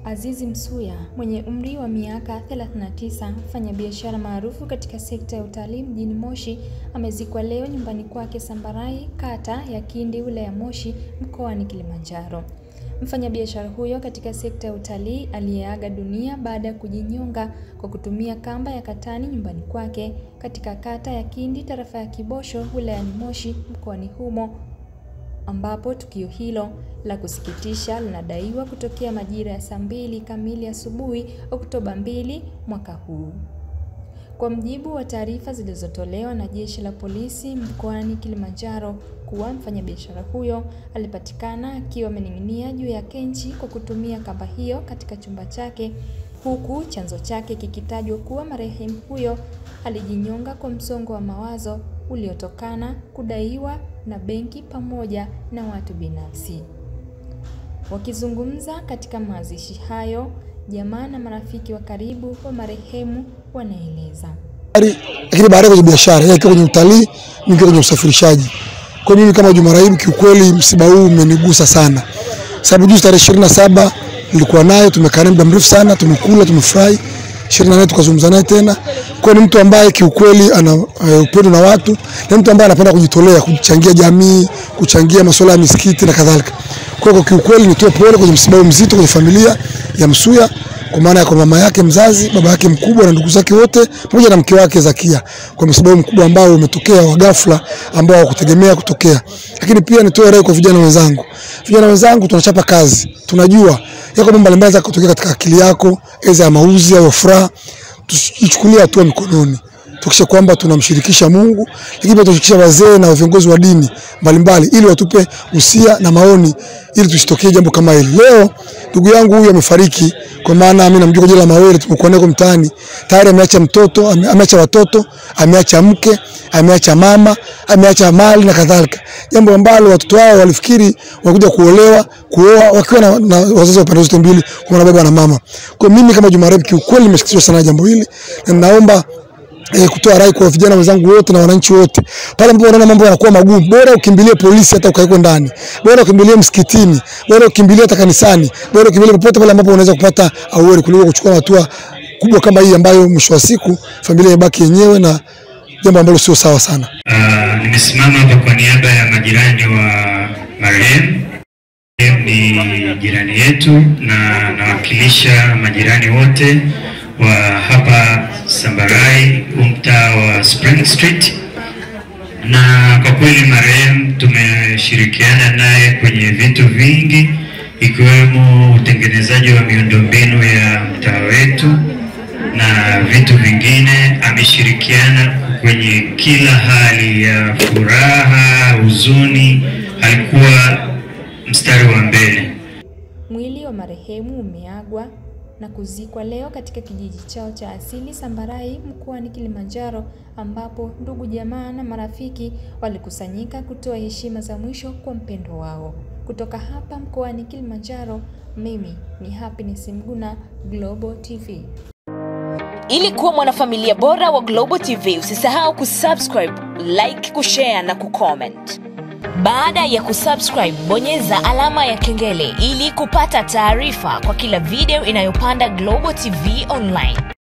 Azizi Msuya mwenye umri wa miaka 39, mfanyabiashara maarufu katika sekta ya utalii mjini Moshi, amezikwa leo nyumbani kwake Sambarai, kata ya Kindi, wilaya ya Moshi, mkoani Kilimanjaro. Mfanyabiashara huyo katika sekta ya utalii aliyeaga dunia baada ya kujinyonga kwa kutumia kamba ya katani nyumbani kwake katika kata ya Kindi, tarafa ya Kibosho, wilayani Moshi, mkoani humo, ambapo tukio hilo la kusikitisha linadaiwa kutokea majira ya saa 2 kamili asubuhi Oktoba 2 mwaka huu. Kwa mjibu wa taarifa zilizotolewa na jeshi la polisi mkoani Kilimanjaro kuwa mfanyabiashara huyo alipatikana akiwa amening'inia juu ya kenchi kwa kutumia kamba hiyo katika chumba chake, huku chanzo chake kikitajwa kuwa marehemu huyo alijinyonga kwa msongo wa mawazo uliotokana kudaiwa na benki pamoja na watu binafsi. Wakizungumza katika mazishi hayo, jamaa na marafiki wa karibu wa marehemu wanaeleza. Lakini baada ya biashara yake kwenye utalii, mimi kwenye usafirishaji. Kwa mimi kama Juma Raibu, kiukweli msiba huu umenigusa sana. Sababu juzi tarehe 27 nilikuwa naye, tumekaa muda mrefu sana, tumekula, tumefurahi. 28 tukazungumza naye tena. Kwa ni mtu ambaye kiukweli ana upendo na watu, na mtu ambaye anapenda kujitolea, kuchangia jamii, kuchangia masuala ya misikiti na kadhalika. Kwa kiukweli nitoe pole kwenye msiba mzito kwenye familia ya Msuya, kwa maana ya kwa mama yake mzazi, baba yake mkubwa na ndugu zake wote, pamoja na mke wake Zakia, kwa msiba mkubwa ambao umetokea wa ghafla ambao hawakutegemea kutokea. Lakini pia nitoe rai kwa vijana wenzangu. Vijana wenzangu, tunachapa kazi. Tunajua yako mambo mbalimbali za kutokea katika akili yako, eza ya mauzi au furaha, tusichukulie hatua mikononi. Tukisha kwamba tunamshirikisha Mungu, lakini pia tushirikisha wazee na viongozi wa dini mbalimbali ili watupe usia na maoni ili tusitokee jambo kama hili. Leo ndugu yangu huyu amefariki, kwa maana mimi namjua kwa jina la Mawele, tumekuwa naye mtaani. Tayari ameacha mtoto, ameacha watoto, ameacha mke, ameacha mama, ameacha mali na kadhalika. Jambo ambalo watoto wao walifikiri wanakuja kuoa wakiwa na wazazi wa pande zote mbili, kwa baba na mama. Kwa mimi kama Juma Raibu, kiukweli nimesikitishwa sana jambo hili, na naomba kutoa rai kwa vijana wenzangu wote na wananchi wote. Pale ambapo unaona mambo yanakuwa magumu, bora ukimbilie polisi hata ukaeko ndani. Bora ukimbilie msikitini, bora ukimbilie hata kanisani, bora ukimbilie popote pale ambapo unaweza kupata ahueni kuliko kuchukua hatua kubwa kama hii ambayo mwisho wa siku familia ibaki yenyewe, na jambo ambalo sio sawa sana. Nimesimama hapa kwa niaba ya majirani wa marehemu. Ni jirani yetu na nawakilisha majirani wote wa hapa Sambarai, mtaa wa Spring Street. Na kwa kweli marehemu tumeshirikiana naye kwenye vitu vingi, ikiwemo utengenezaji wa miundombinu ya mtaa wetu na vitu vingine. Ameshirikiana kwenye kila hali ya furaha, huzuni, alikuwa mstari wa mbele. Mwili wa marehemu umeagwa na kuzikwa leo katika kijiji chao cha asili Sambarai, mkoani Kilimanjaro, ambapo ndugu, jamaa na marafiki walikusanyika kutoa heshima za mwisho kwa mpendwa wao. Kutoka hapa mkoani Kilimanjaro, mimi ni Happiness Mguna, Global TV. Ili kuwa mwanafamilia bora wa Global TV, usisahau kusubscribe, like, kushare na kucomment. Baada ya kusubscribe, bonyeza alama ya kengele ili kupata taarifa kwa kila video inayopanda Global TV Online.